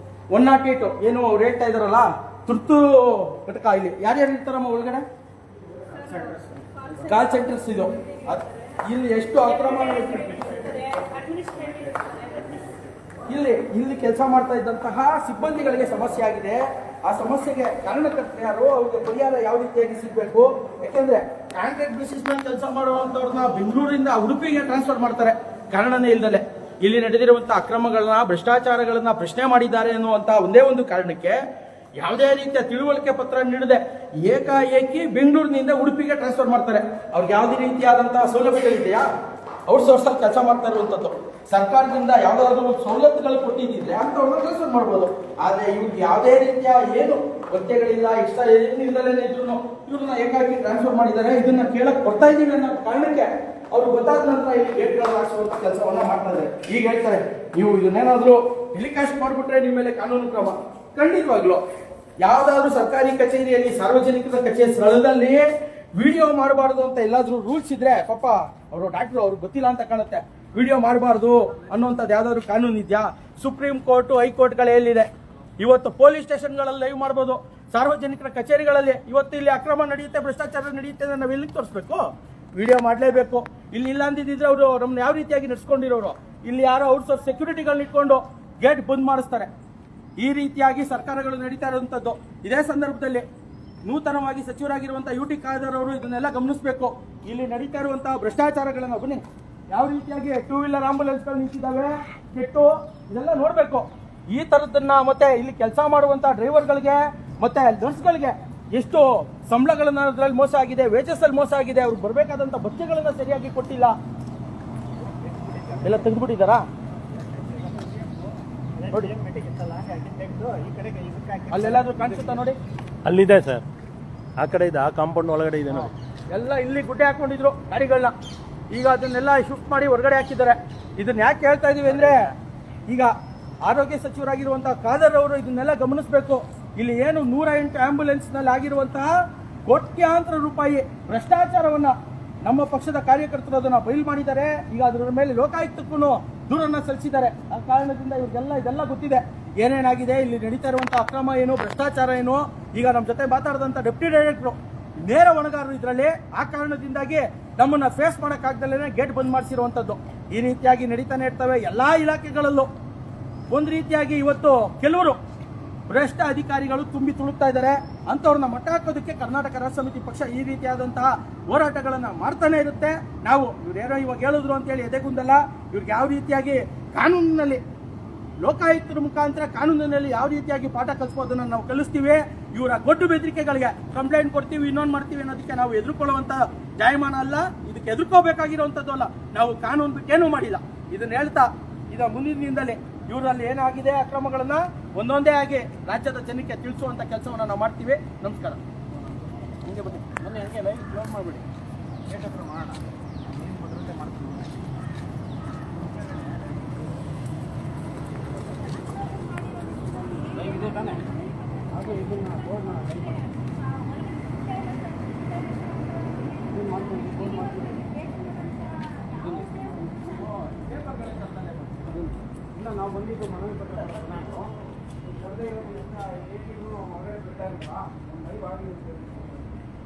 108 ಏನು ಅವ್ರು ಹೇಳ್ತಾ ಇದಾರಲ್ಲ, ತುರ್ತು ಘಟಕ. ಇಲ್ಲಿ ಯಾರ್ಯಾರು ಇರ್ತಾರಮ್ಮ ಒಳಗಡೆ? ಕಾಲ್ ಸೆಂಟರ್ಸ್ ಇದು. ಇಲ್ಲಿ ಎಷ್ಟು ಅಕ್ರಮ ಇಲ್ಲಿ ಕೆಲಸ ಮಾಡ್ತಾ ಇದ್ದಂತಹ ಸಿಬ್ಬಂದಿಗಳಿಗೆ ಸಮಸ್ಯೆ ಆಗಿದೆ. ಆ ಸಮಸ್ಯೆಗೆ ಕಾರಣಕರ್ತರು ಯಾರು, ಅವ್ರಿಗೆ ಪರಿಹಾರ ಯಾವ ರೀತಿಯಾಗಿ ಸಿಗಬೇಕು? ಯಾಕೆಂದ್ರೆ ಕಾಂಟ್ರಾಕ್ಟ್ ಬೇಸಿಸ್ ಮೇಲೆ ಕೆಲಸ ಮಾಡುವಂತವ್ರನ್ನ ಬೆಂಗಳೂರಿಂದ ಉಡುಪಿಗೆ ಟ್ರಾನ್ಸ್ಫರ್ ಮಾಡ್ತಾರೆ ಕಾರಣನೇ ಇಲ್ದಲೆ. ಇಲ್ಲಿ ನಡೆದಿರುವಂತಹ ಅಕ್ರಮಗಳನ್ನ, ಭ್ರಷ್ಟಾಚಾರಗಳನ್ನ ಪ್ರಶ್ನೆ ಮಾಡಿದ್ದಾರೆ ಅನ್ನುವಂತ ಒಂದೇ ಒಂದು ಕಾರಣಕ್ಕೆ ಯಾವುದೇ ರೀತಿಯ ತಿಳುವಳಿಕೆ ಪತ್ರ ನೀಡದೆ ಏಕಾಏಕಿ ಬೆಂಗಳೂರಿನಿಂದ ಉಡುಪಿಗೆ ಟ್ರಾನ್ಸ್ಫರ್ ಮಾಡ್ತಾರೆ. ಅವ್ರಿಗೆ ಯಾವುದೇ ರೀತಿಯಾದಂತಹ ಸೌಲಭ್ಯಗಳಿದೆಯಾ? ಔಟ್ಸೋರ್ಸ್ ಅಲ್ಲಿ ಕೆಲಸ ಮಾಡ್ತಾ ಇರುವಂತದ್ದು. ಸರ್ಕಾರದಿಂದ ಯಾವ್ದಾದ್ರು ಸವಲತ್ತುಗಳು ಕೊಟ್ಟಿದ್ದಿದ್ರೆ ಅಂತವ್ರನ್ನ ಟ್ರಾನ್ಸ್ಫರ್ ಮಾಡ್ಬೋದು. ಆದ್ರೆ ಇವ್ರಿಗೆ ಯಾವುದೇ ರೀತಿಯ ಏನು ಒತ್ತೆಗಳಿಲ್ಲ, ಇಷ್ಟ ಏನಿಲ್ಲದೇ ಇದ್ರು ಇವ್ರನ್ನ ಏಕಾಏಕಿ ಟ್ರಾನ್ಸ್ಫರ್ ಮಾಡಿದ್ದಾರೆ. ಇದನ್ನ ಕೇಳಕ್ ಬರ್ತಾ ಇದೀವಿ ಅನ್ನೋ ಕಾರಣಕ್ಕೆ ಅವ್ರು ಗೊತ್ತಾದ ನಂತರ ಇಲ್ಲಿ ಗೇಟ್ಗಳು ಹಾಕ್ಸುವಂತ ಕೆಲಸವನ್ನ ಮಾಡ್ತಾರೆ. ಈಗ ಹೇಳ್ತಾರೆ, ನೀವು ಇದನ್ನೇನಾದ್ರೂ ಟೆಲಿಕಾಸ್ಟ್ ಮಾಡ್ಬಿಟ್ರೆ ನಿಮ್ಮ ಮೇಲೆ ಕಾನೂನು ಕ್ರಮ. ಖಂಡಿತವಾಗ್ಲು ಯಾವ್ದಾದ್ರು ಸರ್ಕಾರಿ ಕಚೇರಿಯಲ್ಲಿ, ಸಾರ್ವಜನಿಕರ ಕಚೇರಿ ಸ್ಥಳದಲ್ಲಿ ವಿಡಿಯೋ ಮಾಡಬಾರ್ದು ಅಂತ ಎಲ್ಲಾದ್ರೂ ರೂಲ್ಸ್ ಇದ್ರೆ, ಪಾಪ ಅವರು ಡಾಕ್ಟ್ರು ಅವ್ರಿಗೆ ಗೊತ್ತಿಲ್ಲ ಅಂತ ಕಾಣುತ್ತೆ, ವಿಡಿಯೋ ಮಾಡಬಾರ್ದು ಅನ್ನುವಂಥದ್ದು ಯಾವ್ದಾದ್ರು ಕಾನೂನು ಇದೆಯಾ? ಸುಪ್ರೀಂ ಕೋರ್ಟ್, ಹೈಕೋರ್ಟ್ಗಳು ಎಲ್ಲಿದೆ? ಇವತ್ತು ಪೊಲೀಸ್ ಸ್ಟೇಷನ್ಗಳಲ್ಲಿ ಲೈವ್ ಮಾಡ್ಬೋದು. ಸಾರ್ವಜನಿಕರ ಕಚೇರಿಗಳಲ್ಲಿ ಇವತ್ತು ಇಲ್ಲಿ ಅಕ್ರಮ ನಡೆಯುತ್ತೆ, ಭ್ರಷ್ಟಾಚಾರ ನಡೆಯುತ್ತೆ ಅಂತ ನಾವು ಎಲ್ಲಿಗೆ ತೋರಿಸ್ಬೇಕು? ವಿಡಿಯೋ ಮಾಡಲೇಬೇಕು. ಇಲ್ಲಿ ಇಲ್ಲ ಅಂದಿದ್ರೆ ಅವರು ನಮ್ಮನ್ನ ಯಾವ ರೀತಿಯಾಗಿ ನಡೆಸ್ಕೊಂಡಿರೋರು? ಇಲ್ಲಿ ಯಾರೋ ಔಟ್ಸೋರ್ಸ್ ಸೆಕ್ಯೂರಿಟಿಗಳನ್ನ ಇಟ್ಕೊಂಡು ಗೇಟ್ ಬಂದ್ ಮಾಡಿಸ್ತಾರೆ. ಈ ರೀತಿಯಾಗಿ ಸರ್ಕಾರಗಳು ನಡೀತಾ ಇರುವಂತದ್ದು. ಇದೇ ಸಂದರ್ಭದಲ್ಲಿ ನೂತನವಾಗಿ ಸಚಿವರಾಗಿರುವಂತಹ UT ಖಾದರ್ ಅವರು ಇದನ್ನೆಲ್ಲ ಗಮನಿಸಬೇಕು. ಇಲ್ಲಿ ನಡೀತಾ ಇರುವಂತಹ ಭ್ರಷ್ಟಾಚಾರಗಳನ್ನ ಬನ್ನಿ, ಯಾವ ರೀತಿಯಾಗಿ 2 ವೀಲರ್ ಆಂಬುಲೆನ್ಸ್ಗಳು ನಿಂತಿದ್ದಾವೆ, ಕೆಟ್ಟು ಇದೆಲ್ಲ ನೋಡ್ಬೇಕು. ಈ ತರದನ್ನ ಮತ್ತೆ ಇಲ್ಲಿ ಕೆಲಸ ಮಾಡುವಂತಹ ಡ್ರೈವರ್ಗಳಿಗೆ ಮತ್ತೆ ನರ್ಸ್ಗಳಿಗೆ ಎಷ್ಟು ಸಂಬಳಗಳನ್ನ ಅದರಲ್ಲಿ ಮೋಸ ಆಗಿದೆ, ವೇಜಸ್ ಅಲ್ಲಿ ಮೋಸ ಆಗಿದೆ. ಅವ್ರಿಗೆ ಬರಬೇಕಾದಂತ ಭತ್ಯೆಗಳನ್ನ ಸರಿಯಾಗಿ ಕೊಟ್ಟಿಲ್ಲ, ಎಲ್ಲ ತೆಗೆದುಬಿಟ್ಟಿದ್ದಾರಾ ನೋಡಿ. ಅಲ್ಲೆಲ್ಲಾದ್ರೂ ಕಾಣಿಸುತ್ತಾ ನೋಡಿ? ಅಲ್ಲಿದೆ ಸರ್, ಆ ಕಡೆ ಇದೆ, ಆ ಕಾಂಪೌಂಡ್ ಒಳಗಡೆ ಇದೆ ನೋಡಿ. ಎಲ್ಲ ಇಲ್ಲಿ ಗುಡ್ಡೆ ಹಾಕೊಂಡಿದ್ರು ಗಾಡಿಗಳನ್ನ, ಈಗ ಅದನ್ನೆಲ್ಲ ಶಿಫ್ಟ್ ಮಾಡಿ ಹೊರಗಡೆ ಹಾಕಿದ್ದಾರೆ. ಇದನ್ನ ಯಾಕೆ ಹೇಳ್ತಾ ಇದೀವಿ ಅಂದ್ರೆ, ಈಗ ಆರೋಗ್ಯ ಸಚಿವರಾಗಿರುವಂತಹ ಖಾದರ್ ಅವರು ಇದನ್ನೆಲ್ಲ ಗಮನಿಸಬೇಕು. ಇಲ್ಲಿ ಏನು 108 ಆಂಬ್ಯುಲೆನ್ಸ್ ನಲ್ಲಿ ಆಗಿರುವಂತಹ ಕೋಟ್ಯಾಂತರ ರೂಪಾಯಿ ಭ್ರಷ್ಟಾಚಾರವನ್ನ ನಮ್ಮ ಪಕ್ಷದ ಕಾರ್ಯಕರ್ತರು ಅದನ್ನ ಬಯಲು ಮಾಡಿದ್ದಾರೆ. ಈಗ ಅದರ ಮೇಲೆ ಲೋಕಾಯುಕ್ತಕ್ಕೂ ದೂರನ್ನ ಸಲ್ಲಿಸಿದ್ದಾರೆ. ಆ ಕಾರಣದಿಂದ ಇವ್ರಿಗೆಲ್ಲ ಇದೆಲ್ಲ ಗೊತ್ತಿದೆ, ಏನೇನಾಗಿದೆ, ಇಲ್ಲಿ ನಡೀತಾ ಇರುವಂತಹ ಅಕ್ರಮ ಏನು, ಭ್ರಷ್ಟಾಚಾರ ಏನು. ಈಗ ನಮ್ಮ ಜೊತೆ ಮಾತಾಡಿದಂತ ಡೆಪ್ಟಿ ಡೈರೆಕ್ಟರ್ ನೇರ ಹೊಣೆಗಾರರು ಇದರಲ್ಲಿ. ಆ ಕಾರಣದಿಂದಾಗಿ ನಮ್ಮನ್ನ ಫೇಸ್ ಮಾಡಕ್ಕಾಗ್ದಲೇ ಗೇಟ್ ಬಂದ್ ಮಾಡಿಸಿರುವಂತದ್ದು. ಈ ರೀತಿಯಾಗಿ ನಡೀತಾನೆ ಇರ್ತವೆ ಎಲ್ಲಾ ಇಲಾಖೆಗಳಲ್ಲೂ. ಒಂದು ರೀತಿಯಾಗಿ ಇವತ್ತು ಕೆಲವರು ಭ್ರಷ್ಟ ಅಧಿಕಾರಿಗಳು ತುಂಬಿ ತುಳುಕ್ತಾ ಇದ್ದಾರೆ. ಅಂತವ್ರನ್ನ ಮಟ್ಟ ಹಾಕೋದಕ್ಕೆ ಕರ್ನಾಟಕ ರಾಷ್ಟ್ರ ಸಮಿತಿ ಪಕ್ಷ ಈ ರೀತಿಯಾದಂತಹ ಹೋರಾಟಗಳನ್ನ ಮಾಡ್ತಾನೆ ಇರುತ್ತೆ. ನಾವು ಇವ್ರೇನೋ ಇವಾಗ ಹೇಳಿದ್ರು ಅಂತ ಹೇಳಿ ಎದೆಗುಂದಲ್ಲ. ಇವ್ರಿಗೆ ಯಾವ ರೀತಿಯಾಗಿ ಕಾನೂನಿನಲ್ಲಿ, ಲೋಕಾಯುಕ್ತರ ಮುಖಾಂತರ ಕಾನೂನಿನಲ್ಲಿ ಯಾವ ರೀತಿಯಾಗಿ ಪಾಠ ಕಲಿಸೋದನ್ನ ನಾವು ಕಲಿಸ್ತೀವಿ. ಇವರ ಗೊಡ್ಡು ಬೆದರಿಕೆಗಳಿಗೆ ಕಂಪ್ಲೇಂಟ್ ಕೊಡ್ತೀವಿ, ಇನ್ನೊಂದು ಮಾಡ್ತೀವಿ ಅನ್ನೋದಕ್ಕೆ ನಾವು ಎದುರ್ಕೊಳ್ಳುವಂತ ಜಾಯಮಾನ ಅಲ್ಲ. ಇದಕ್ಕೆ ಎದುರ್ಕೋಬೇಕಾಗಿರುವಂತದ್ದು ಅಲ್ಲ. ನಾವು ಕಾನೂನು ಬಿಟ್ಟೇನೂ ಮಾಡಿಲ್ಲ. ಇದನ್ನ ಹೇಳ್ತಾ ಮುಂದಿನಿಂದಲೇ ಇವರಲ್ಲಿ ಏನಾಗಿದೆ ಅಕ್ರಮಗಳನ್ನ ಒಂದೊಂದೇ ಆಗಿ ರಾಜ್ಯದ ಜನಕ್ಕೆ ತಿಳಿಸುವಂತ ಕೆಲಸವನ್ನ ನಾವು ಮಾಡ್ತೀವಿ. ನಮಸ್ಕಾರ. ಹಿಂಗೆ ಬನ್ನಿ, ಮೊನ್ನೆ ಹಂಗೆ ಲೈವ್ ಕ್ಲೋಸ್ ಮಾಡಿಬಿಡಿ, ಏಕತ್ರ ಮಾಡೋಣ. ಭದ್ರತೆ ಮಾಡ್ತೀವಿ. ಲೈವ್ ಇದೆ ತಾನೆ? ಹಾಗೆ ಇದನ್ನ ಬೋರ್ಡ್ನ ಲೈವ್ ಮಾಡಿ ನಾವು ಬಂದಿದ್ದು ಮನವಿ ಪತ್ರ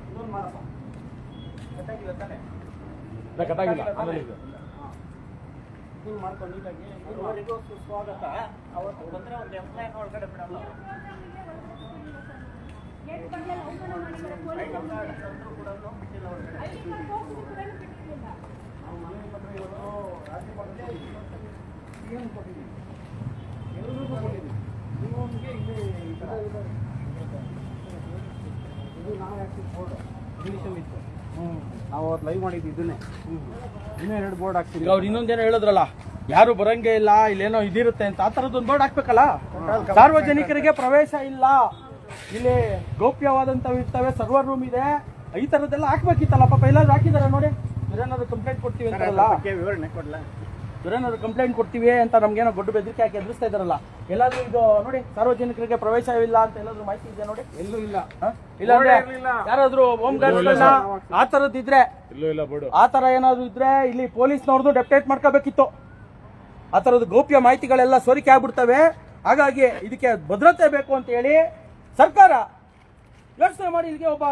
ಇನ್ನೊಂದು ಮಾಡಪ್ಪ, ಕಟ್ಟಾಗಿಲ್ಲ ತಾನೆ? ಕಟ್ಟಾಗಿಲ್ಲ. ಇದನ್ನು ಮಾಡ್ಕೊಂಡು ನೀಟಾಗಿ ಎಲ್ಲರಿಗೂ ಸುಸ್ವಾಗತ. ಅವತ್ತು ಬಂದರೆ ಒಂದು ಎಂಪ್ಲಾಯ್ ಒಳಗಡೆ ಬಿಡಲ್ಲ. ಮನವಿ ಪತ್ರ ಇವತ್ತು ರಾಜ್ಯಪಾಲರಿಗೆ ಏನು ಕೊಟ್ಟಿದ್ದೀವಿ, ಎಲ್ಲರಿಗೂ ಕೊಟ್ಟಿದ್ದೀವಿ. ನಿಮಗೆ ಇಲ್ಲಿ ಈ ಥರ ಇದು ನಾವು ಹಾಕಿ ಬೋರ್ಡ್ ಇಂಗ್ಲೀಷಲ್ಲಿ ಇತ್ತು. ನಾವು ಅವತ್ತು ಲೈವ್ ಮಾಡಿದ್ದು ಇದನ್ನೇ. ಇನ್ನೂ 2 ಬೋರ್ಡ್ ಹಾಕ್ತೀವಿ. ಅವ್ರು ಇನ್ನೊಂದೇನೋ ಹೇಳಿದ್ರಲ್ಲ, ಯಾರು ಬರಂಗೇ ಇಲ್ಲ, ಇಲ್ಲೇನೋ ಇದಿರುತ್ತೆ ಅಂತ. ಆ ಥರದ್ದೊಂದು ಬೋರ್ಡ್ ಹಾಕ್ಬೇಕಲ್ಲ. ಸಾರ್ವಜನಿಕರಿಗೆ ಪ್ರವೇಶ ಇಲ್ಲ, ಇಲ್ಲಿ ಗೌಪ್ಯವಾದಂಥವು ಇರ್ತವೆ, ಸರ್ವರ್ ರೂಮ್ ಇದೆ, ಈ ಥರದ್ದೆಲ್ಲ ಹಾಕ್ಬೇಕಿತ್ತಲ್ಲ. ಪಾಪ ಎಲ್ಲಾದ್ರೂ ಹಾಕಿದಾರೆ ನೋಡಿ. ಇವರೇನಾದ್ರು ಕಂಪ್ಲೇಂಟ್ ಕೊಡ್ತೀವಿ ಅಂತಾರಲ್ಲ, ವಿವರಣೆ ಕೊಡ್ಲ, ಇವರೇನಾದ್ರು ಕಂಪ್ಲೇಂಟ್ ಕೊಡ್ತೀವಿ ಅಂತ ನಮ್ಗೇನೋ ದೊಡ್ಡ ಬೆದರಿಕೆ ಹಾಕಿ ಎದುರಿಸ್ತಾ ಇದಾರಲ್ಲ. ಎಲ್ಲಾದ್ರೂ ಇದು ನೋಡಿ, ಸಾರ್ವಜನಿಕರಿಗೆ ಪ್ರವೇಶವಿಲ್ಲ ಅಂತ ಎಲ್ಲಾದ್ರೂ ಮಾಹಿತಿ ಇದೆ ನೋಡಿ? ಎಲ್ಲೂ ಇಲ್ಲ. ಇಲ್ಲ ಅಂದ್ರೆ ಯಾರಾದ್ರೂ ಹೋಮ್ ಗಾರ್ಡ್ಸ್ ಆ ತರದಿದ್ರೆ, ಆ ತರ ಏನಾದ್ರು ಇದ್ರೆ ಇಲ್ಲಿ ಪೊಲೀಸ್ನವ್ರದ್ದು ಡೆಪ್ಟೇಟ್ ಮಾಡ್ಕೋಬೇಕಿತ್ತು. ಆ ತರದ ಗೌಪ್ಯ ಮಾಹಿತಿಗಳೆಲ್ಲ ಸೋರಿಕೆ ಆಗ್ಬಿಡ್ತವೆ. ಹಾಗಾಗಿ ಇದಕ್ಕೆ ಭದ್ರತೆ ಬೇಕು ಅಂತ ಹೇಳಿ ಸರ್ಕಾರ ಯೋಚನೆ ಮಾಡಿ ಇಲ್ಲಿಗೆ ಒಬ್ಬ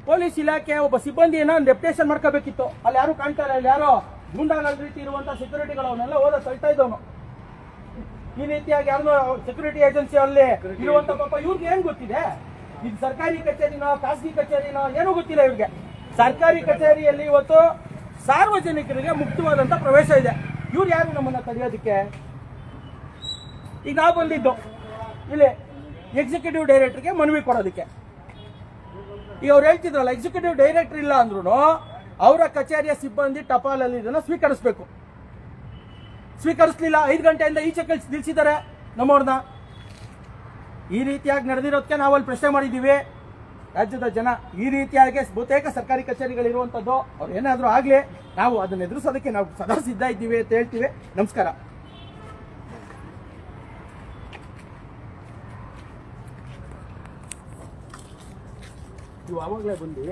ಪೊಲೀಸ್ ಇಲಾಖೆ ಒಬ್ಬ ಸಿಬ್ಬಂದಿಯನ್ನ ಡೆಪ್ಟೇಷನ್ ಮಾಡ್ಕೋಬೇಕಿತ್ತು. ಅಲ್ಲಿ ಯಾರು ಕಾಣ್ತಾ ಇಲ್ಲ. ಇಲ್ಲಿ ಯಾರೋ ಗುಂಡಾಗಳ ರೀತಿ ಇರುವಂತಹ ಸೆಕ್ಯೂರಿಟಿಗಳು ಅವನ್ನೆಲ್ಲ ಹೋದ ತಳ್ತಾ ಇದ್ದವನು. ಈ ರೀತಿಯಾಗಿ ಯಾರು ಸೆಕ್ಯೂರಿಟಿ ಏಜೆನ್ಸಿ ಅಲ್ಲಿ ಇರುವಂತ ಪಾಪ ಇವ್ರಿಗೆ ಏನ್ ಗೊತ್ತಿದೆ? ಇದು ಸರ್ಕಾರಿ ಕಚೇರಿನೋ ಖಾಸಗಿ ಕಚೇರಿನೋ ಏನೂ ಗೊತ್ತಿಲ್ಲ ಇವ್ರಿಗೆ. ಸರ್ಕಾರಿ ಕಚೇರಿಯಲ್ಲಿ ಇವತ್ತು ಸಾರ್ವಜನಿಕರಿಗೆ ಮುಕ್ತವಾದಂತ ಪ್ರವೇಶ ಇದೆ. ಇವ್ರು ಯಾರು ನಮ್ಮನ್ನ ತಡೆಯೋದಕ್ಕೆ? ಈಗ ನಾವು ಬಂದಿದ್ದು ಇಲ್ಲಿ ಎಕ್ಸಿಕ್ಯೂಟಿವ್ ಡೈರೆಕ್ಟರ್ಗೆ ಮನವಿ ಕೊಡೋದಕ್ಕೆ. ಈಗ ಅವ್ರು ಹೇಳ್ತಿದ್ರಲ್ಲ, ಎಕ್ಸಿಕ್ಯೂಟಿವ್ ಡೈರೆಕ್ಟರ್ ಇಲ್ಲ ಅಂದ್ರೂ ಅವರ ಕಚೇರಿಯ ಸಿಬ್ಬಂದಿ ಟಪಾಲಲ್ಲಿ ಇದನ್ನ ಸ್ವೀಕರಿಸಬೇಕು. ಸ್ವೀಕರಿಸಲಿಲ್ಲ, 5 ಗಂಟೆಯಿಂದ ಈಚೆ ಕಳಿಸಿ ನಿಲ್ಸಿದ್ದಾರೆ ನಮ್ಮವ್ರನ್ನ. ಈ ರೀತಿಯಾಗಿ ನಡೆದಿರೋದಕ್ಕೆ ನಾವಲ್ಲಿ ಪ್ರಶ್ನೆ ಮಾಡಿದ್ದೀವಿ. ರಾಜ್ಯದ ಜನ ಈ ರೀತಿಯಾಗಿ ಬಹುತೇಕ ಸರ್ಕಾರಿ ಕಚೇರಿಗಳಿರುವಂಥದ್ದು, ಅವ್ರು ಏನಾದರೂ ಆಗಲಿ ನಾವು ಅದನ್ನು ಎದುರಿಸೋದಕ್ಕೆ ನಾವು ಸದಾ ಸಿದ್ಧ ಇದ್ದೀವಿ ಅಂತ ಹೇಳ್ತೀವಿ. ನಮಸ್ಕಾರ. ನೀವು ಆವಾಗಲೇ ಬಂದು